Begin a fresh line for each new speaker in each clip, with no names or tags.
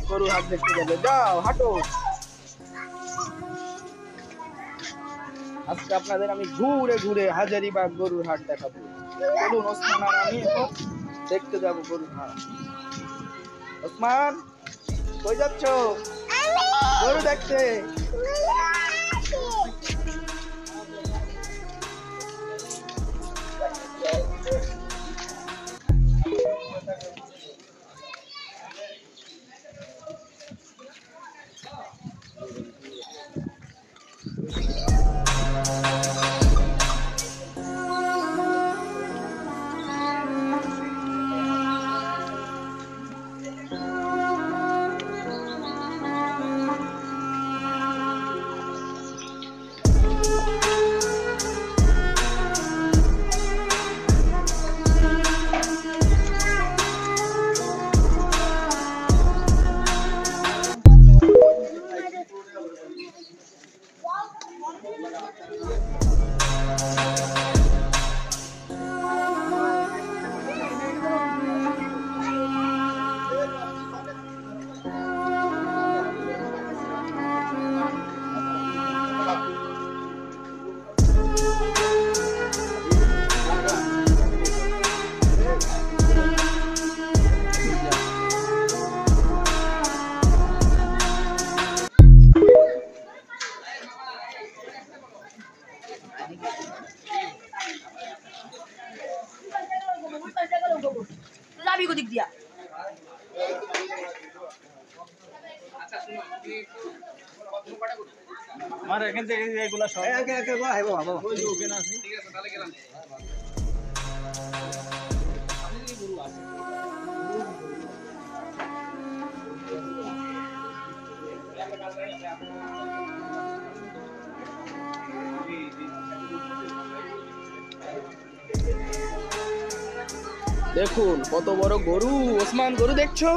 গরুর হাট দেখতে যাবে, যাও হাঁটো। আজকে আপনাদের আমি ঘুরে ঘুরে হাজারীবাগ গরুর হাট দেখাবো। চলুন ওসমান আর আমি এখন দেখতে যাবো গরুর হাট। ওসমান কই যাচ্ছ? গরু দেখতে।
যাবি কোদিক দিয়া?
আমার এখান থেকে এগুলা সব একে একে আইবো বাবা। ওই যে ওখানে আছে। ঠিক আছে তাহলে গেলাম। আমি এই গরু আছে। দেখুন কত বড় গরু। ওসমান গরু দেখছো?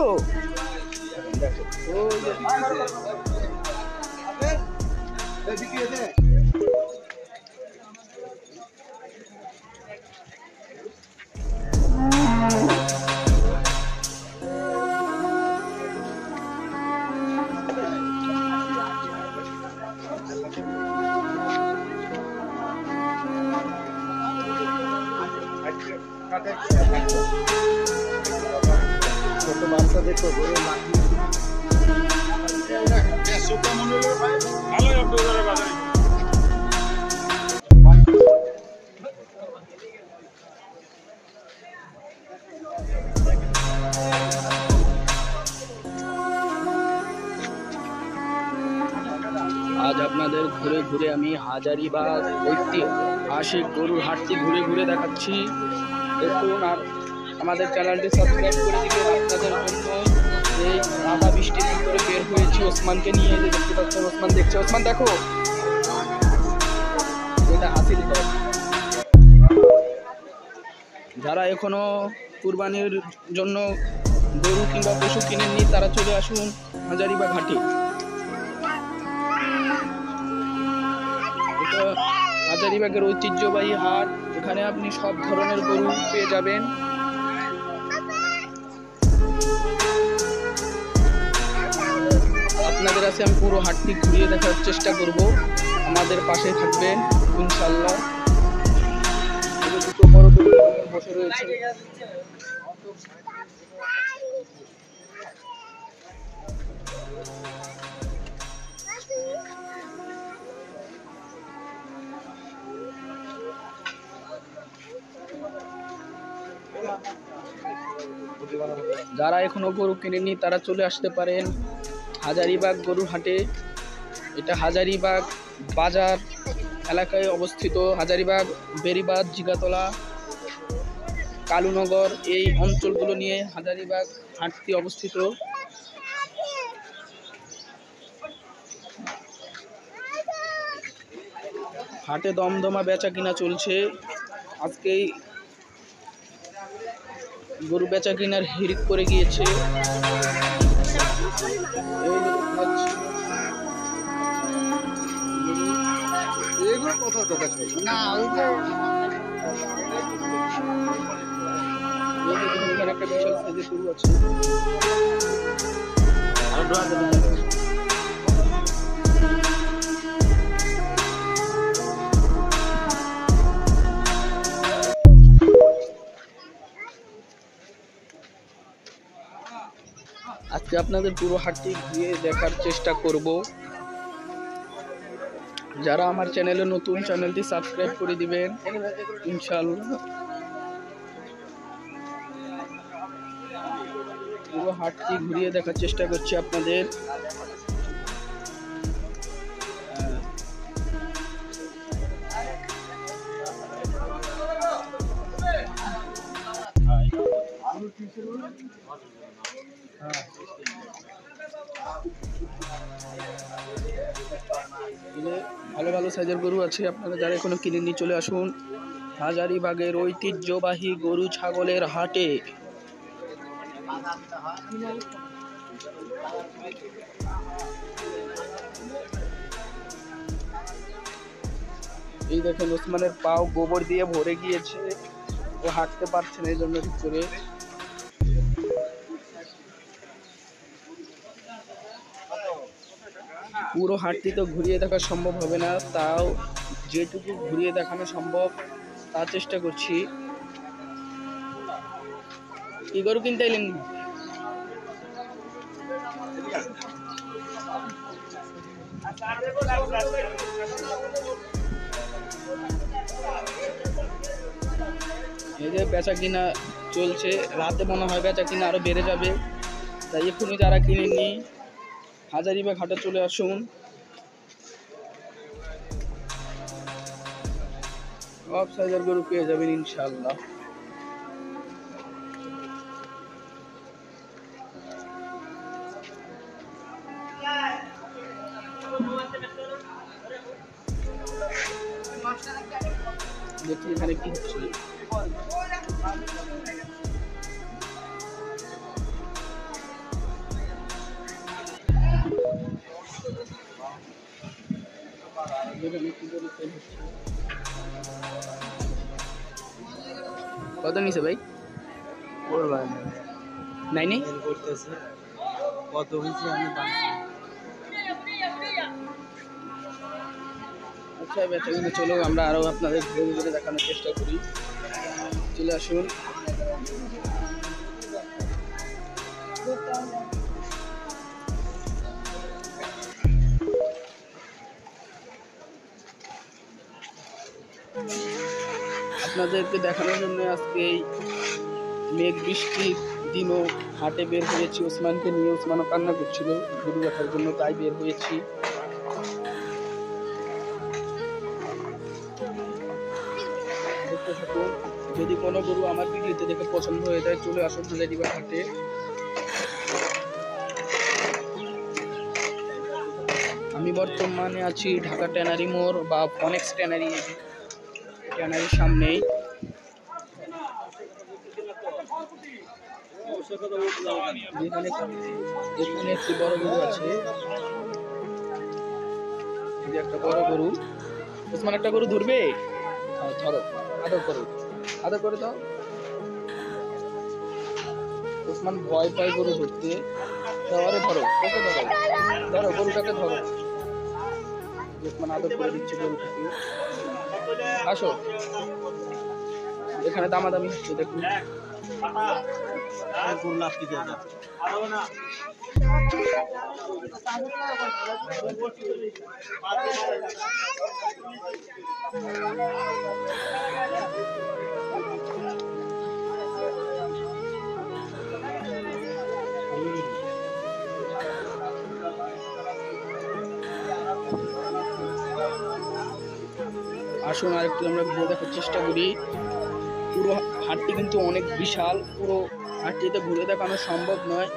ছোট বাচ্চা দেখো গরু আজ আপনাদের ঘুরে ঘুরে আমি হাজারীবাগ ঐতিহাসিক গরুর হাটটি ঘুরে ঘুরে দেখাচ্ছি। দেখুন আর আমাদের চ্যানেলটি সাবস্ক্রাইব করে দিবেন। আপনাদের জন্য এই রাধা বৃষ্টির ভিতরে বের হয়েছি ওসমানকে নিয়ে। যে দেখতে পাচ্ছেন ওসমান দেখছে। ওসমান দেখো, এটা হাসি দিতে হবে। যারা এখনো কুরবানির জন্য গরু কিংবা পশু কিনেননি তারা চলে আসুন হাজারীবাগ হাটে। এটা হাজারীবাগের ঐতিহ্যবাহী হাট। এখানে আপনি সব ধরনের গরু পেয়ে যাবেন। আপনাদের কাছে আমি পুরো হাটটি ঘুরিয়ে দেখার চেষ্টা করব। আমাদের পাশে থাকবেন ইনশাআল্লাহ। দুটো বড় গরু বসে রয়েছে। যারা এখনো গরু কিনেনি তারা চলে আসতে পারেন হাজারীবাগ গরুর হাটে। এটা হাজারীবাগ বাজার এলাকায় অবস্থিত। হাজারীবাগ, বেরিবাদ, জিগাতলা, কালুনগর এই অঞ্চলগুলো নিয়ে হাজারীবাগ হাটটি অবস্থিত। হাটে দমদমা বেচা কিনা চলছে। আজকেই গরু বেচা কিনার হিড়িক পড়ে গিয়েছে। একটা বিশাল সাইজের গরু আছে। আজকে আপনাদের পুরো হাটটি ঘুরিয়ে দেখার চেষ্টা করব। যারা আমার চ্যানেলে নতুন, চ্যানেলটি সাবস্ক্রাইব করে দিবেন ইনশাআল্লাহ। পুরো হাটটি ঘুরিয়ে দেখার চেষ্টা করছি আপনাদের। ভালো ভালো সাইজের গরু আছে, আপনারা যারা এখনো কিনে নিয়ে চলে আসুন হাজারীবাগের ঐতিহ্যবাহী গরু ছাগলের হাটে। এই দেখেন ওসমানের পাও গোবর দিয়ে ভরে গিয়েছে, ও হাঁটতে পারছে না, এই জন্য ঠিক করে। পুরো হাটটি তো ঘুরিয়ে দেখা সম্ভব হবে না, তাও যেটুকু ঘুরিয়ে দেখানো সম্ভব তা চেষ্টা করছি। কি গরু কিনতে এলেন? এই যে বেচা কিনা চলছে, রাতে মনে হয় বেচা কিনা আরো বেড়ে যাবে, তাই এখনই যারা কিনেননি হাজারীবাগ হাটে চলে আসুন। সব সাইজের গরু পেয়ে যাবেন ইনশাআল্লাহ। দেখি এখানে কি হচ্ছে। কত নিছে ভাই? নাইনি কত হয়েছে? আচ্ছা বেচা কিনা চলো, আমরা আরো আপনাদের ঘুরে ঘুরে দেখানোর চেষ্টা করি। চলে আসুন। আপনাদেরকে দেখানোর জন্য আজকে এই মেঘ বৃষ্টির দিনও হাটে বের হয়েছি ওসমানকে নিয়ে। ওসমানও কান্না করছিল গরু দেখার জন্য, তাই বের হয়েছি। যদি কোনো গরু আমার ভিডিওতে দেখে পছন্দ হয়ে যায় চলে আসুন হাজারীবাগ হাটে। আমি বর্তমানে আছি ঢাকা ট্যানারি মোড় বা ফনেক্স ট্যানারির সামনেই। এখানে একটি বড় গরু আছে, একটা বড় গরু। ওসমান একটা গরু ধরবে? ধরো, আদর করো, আদর করে দাও। ওসমান ভয় পায় গরু ধরতে। ধরো, ধরো, ধরো গরুটাকে ধরো। ওসমান আদর করে দিচ্ছে গরুটাকে। আসো, এখানে দামাদামি হচ্ছে, দেখুন। আসুন আর একটু আমরা ঘুরে দেখার চেষ্টা করি। পুরো হাটটি কিন্তু অনেক বিশাল, পুরো হাটটিতে ঘুরে দেখানো সম্ভব নয়,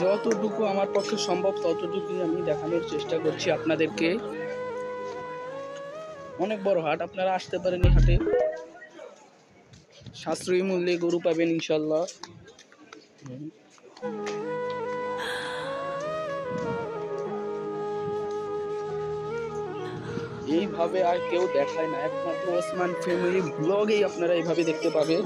যতটুকু আমার পক্ষে সম্ভব ততটুকুই আমি দেখানোর চেষ্টা করছি আপনাদেরকে। অনেক বড় হাট, আপনারা আসতে পারেন এই হাটে, সাশ্রয়ী মূল্যে গরু পাবেন ইনশাল্লাহ। এইভাবে আর কেউ দেখায় না, একমাত্র ওসমান ফ্যামিলি ব্লগেই আপনারা এইভাবে দেখতে পাবেন।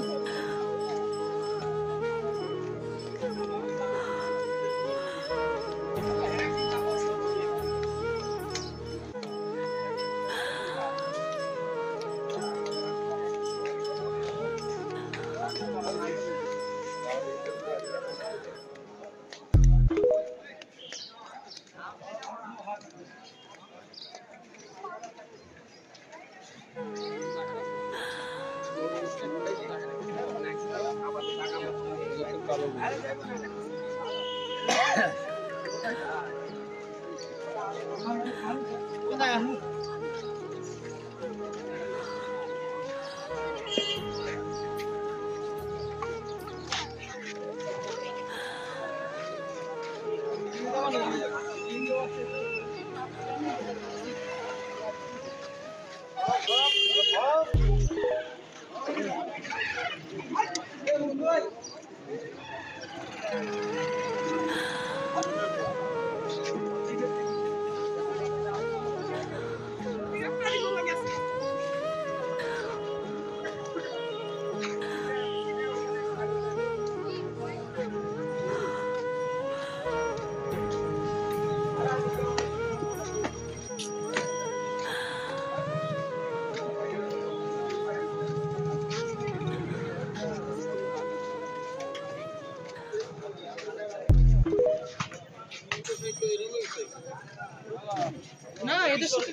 না এদের সাথে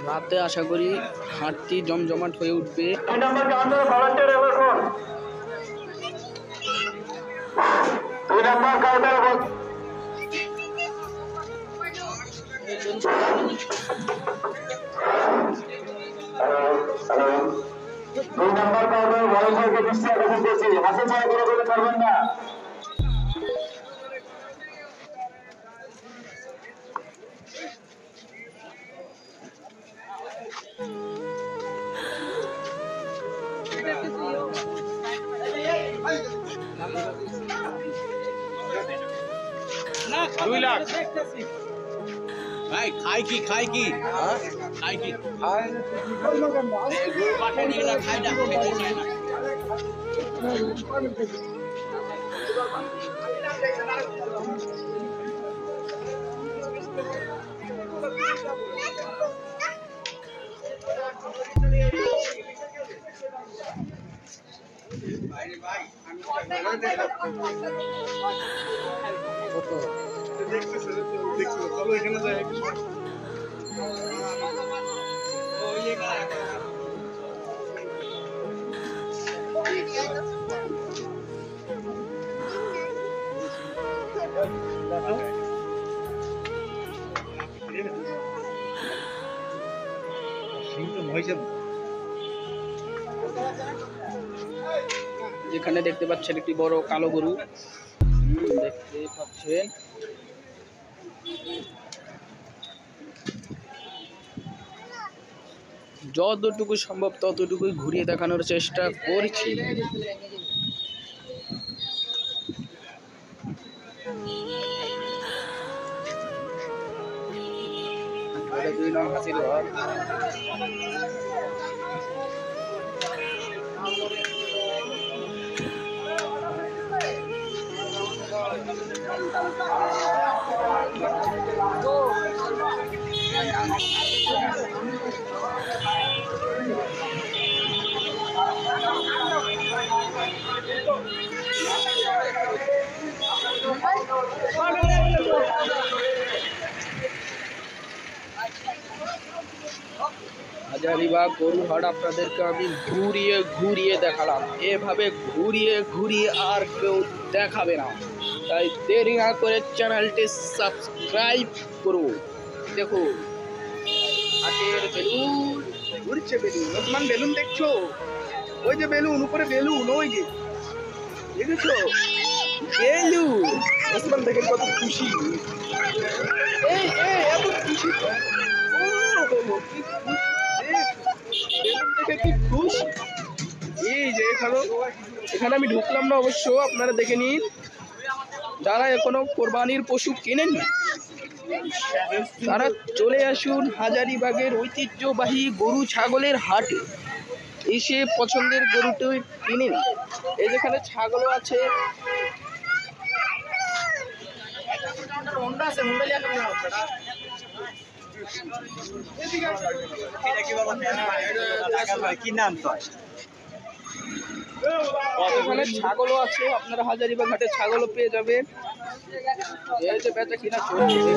রাতে আশা করি হাটটি জমজমাট হয়ে উঠবে।
ভাই খাই কি খাই কি খাই কি পাঠে নিয়ে না খাই না খেতে চাই না।
চলো এখানে যাই।
যেখানে দেখতে পাচ্ছেন একটি বড় কালো গরু, দেখতে পাচ্ছেন। যতটুকু সম্ভব ততটুকুই ঘুরিয়ে দেখানোর চেষ্টা করছি। এটা 2 নং হাসির ঘর। হাজারীবাগ গরুর হাট আপনাদেরকে আমি ঘুরিয়ে ঘুরিয়ে দেখালাম, এভাবে ঘুরিয়ে ঘুরিয়ে আর কেউ দেখাবে না। তাই দেরি না করে চ্যানেলটি সাবস্ক্রাইব করুন। দেখুন হাটের বেলুন ঘুরছে, বেলুন ওসমান, বেলুন দেখছো? ওই যে বেলুন, উপরে বেলুন, ওই যে দেখেছো বেলুন। ওসমান দেখে কত খুশি, এই এত খুশি, কি খুশি। এই যে এখানে আমি ঢুকলাম না অবশ্য, আপনারা দেখে নিন। যারা এখনো কোরবানির পশু কেনেননি তারা চলে আসুন হাজারীবাগের ঐতিহ্যবাহী গরু ছাগলের হাটে, এসে পছন্দের গরুটি কিনে নিন। এই যেখানে ছাগলও আছে।
কি নাম তো
এখানে ছাগলও আছে, আপনারা হাজারীবাগ ঘাটে ছাগলও পেয়ে যাবেন। এই যে বেচা কিনা চলছে।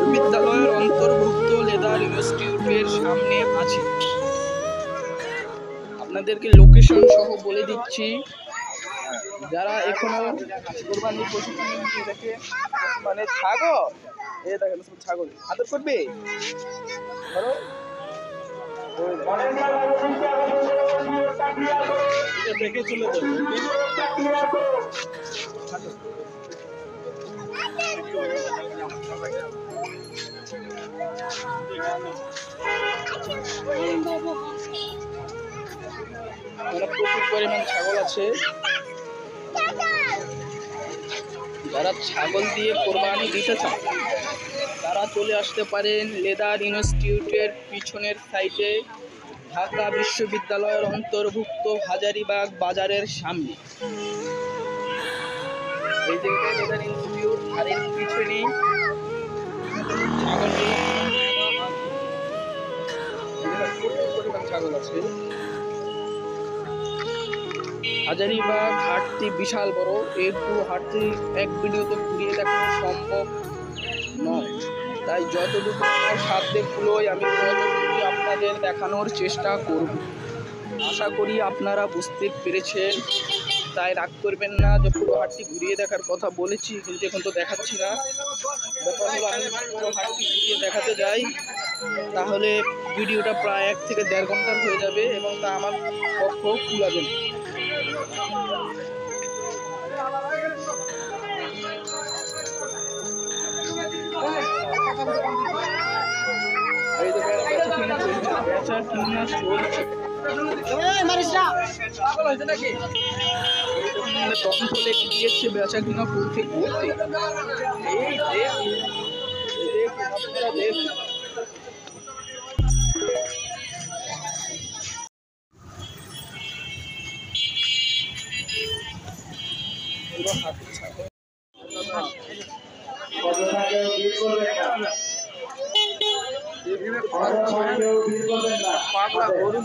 বিশ্ববিদ্যালয়ের অন্তর্ভুক্ত লেদার ইনস্টিটিউটের সামনে আছি। আপনাদেরকে লোকেশন সহ বলে দিচ্ছি। যারা এখনো কোরবানির পশু কিনে দেখে মানে ছাগল, এ দেখেন ছাগল আদর করবে ধরো
দেখে চলে যাবে।
প্রচুর পরিমাণ ছাগল আছে। যারা ছাগল দিয়ে কোরবানি দিতে চান তারা চলে আসতে পারেন লেদার ইনস্টিটিউটের পিছনের সাইডে, ঢাকা বিশ্ববিদ্যালয়ের অন্তর্ভুক্ত হাজারীবাগ বাজারের সামনে। এই জায়গায় লেদার ইনস্টিটিউট, আর এর পিছনে ছাগল আছে। হাজারীবাগ হাটটি বিশাল বড়, এই পুরো হাটটি এক ভিডিওতে ঘুরিয়ে দেখানো সম্ভব নয়, তাই যতটুকু আমার সাধ্যে কুলোয় আমি ততটুকু আপনাদের দেখানোর চেষ্টা করব। আশা করি আপনারা বুঝতে পেরেছেন, তাই রাগ করবেন না যে পুরো হাটটি ঘুরিয়ে দেখার কথা বলেছি কিন্তু এখন তো দেখাচ্ছি না। ব্যাপার হলো আমি পুরো হাটটি ঘুরিয়ে দেখাতে যাই তাহলে ভিডিওটা প্রায় 1 থেকে 1.5 ঘন্টার হয়ে যাবে এবং তা আমার পক্ষ কুলাবে না। এই যে বেচা কিনা চলছে। তখন চলে গিয়েছে বেচা কিনা করতে করতে। এই দেখ পাগলা গরু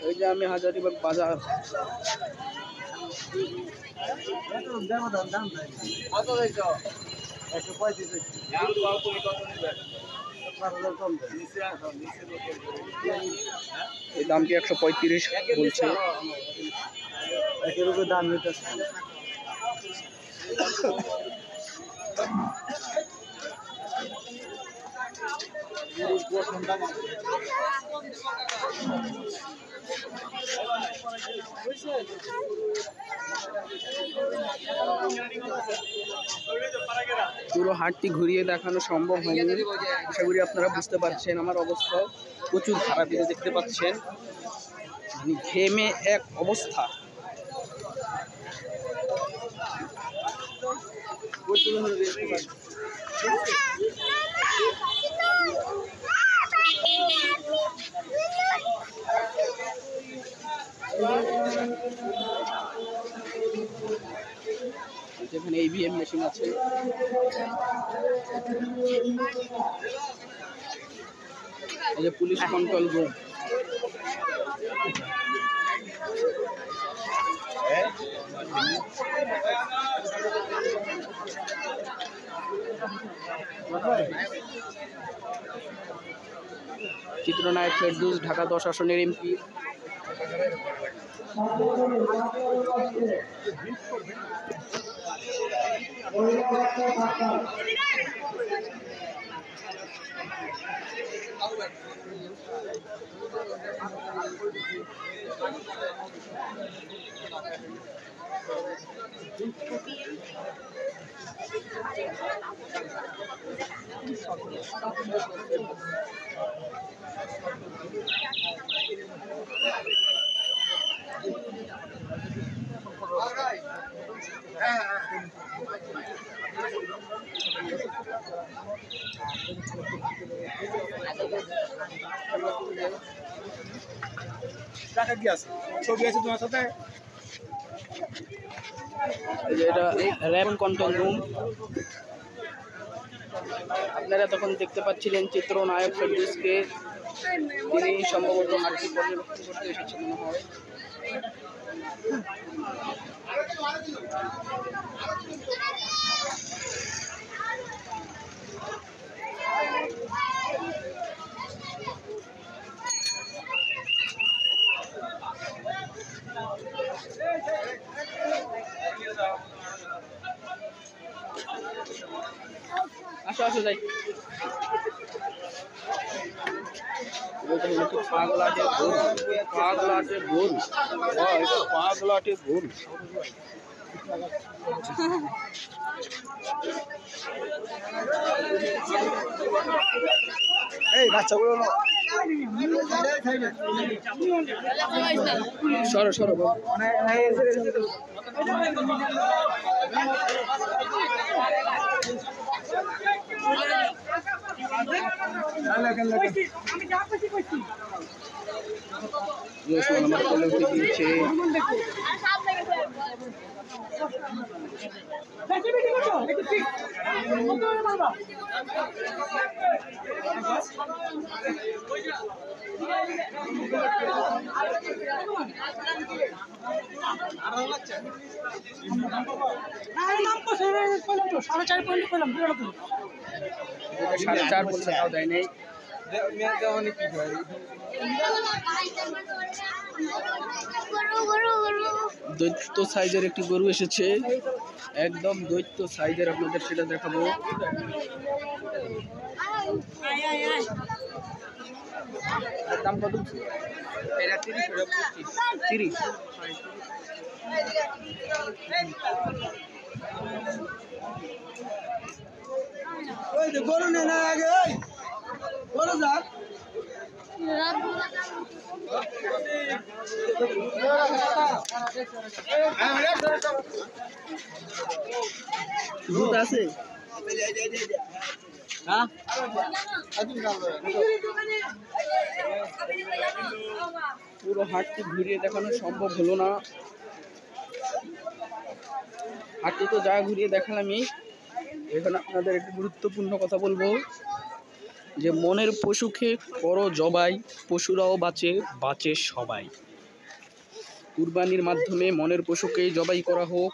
এই যে আমি হাজারীবাগ বাজার, এই দামটি 135 বলছে। দাম পুরো হাটটি ঘুরিয়ে দেখানো সম্ভব হয়নি। আশা করি আপনারা বুঝতে পারছেন আমার অবস্থা প্রচুর খারাপ। দেখতে পাচ্ছেন ঘেমে এক অবস্থা। যেখানে ইভিএম মেশিন আছে, এই যে পুলিশ কন্ট্রোল রুম। চিত্রনায়ক ফেরদৌস ঢাকা 10 আসনের এমপি।
টাকা কি আছে? ছবি আছে তোমার সাথে?
এটা র্যাব কন্ট্রোল রুম। আপনারা তখন দেখতে পাচ্ছিলেন চিত্রনায়ক ফেরদৌসকে, তিনি সম্ভবত হাটটি পর্যবেক্ষণ করতে এসেছে মনে হয়। আসো আসো যাই। পাগলাটে গরু, পাগলাটে গরু, পাগলাটে গরু।
এই বাচ্চাগুলো
সরো সরো বাবু। আমার কোলে উঠে দিয়েছে। সাড়ে চার বলছে, তাও দেয় নেই। দৈত্য সাইজের একটি গরু এসেছে, একদম দৈত্য সাইজের, আপনাদের সেটা দেখাবো। দাম কত? 30।
গরু নে না আগে, গরু যাক।
দুধ আছে?
হ্যাঁ
পুরো হাটটি ঘুরিয়ে দেখানো সম্ভব হলো না। হাটটি তো যা ঘুরিয়ে দেখালামই। এখানে আপনাদের একটি গুরুত্বপূর্ণ কথা বলবো যে মনের পশুকে করো জবাই, পশুরাও বাঁচে, বাঁচে সবাই। কুরবানির মাধ্যমে মনের পশুকে জবাই করা হোক।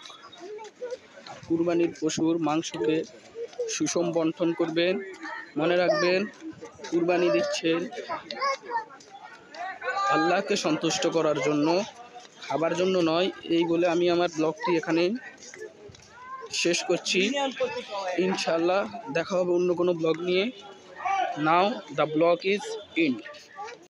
কুরবানির পশুর মাংসকে সুষম বন্টন করবেন। মনে রাখবেন, কুরবানি দিচ্ছেন আল্লাহকে সন্তুষ্ট করার জন্য, খাবার জন্য নয়। এই বলে আমি আমার ব্লগটি এখানে শেষ করছি। ইনশাআল্লাহ দেখা হবে অন্য কোনো ব্লগ নিয়ে। নাও দ্য ব্লগ ইজ এন্ড।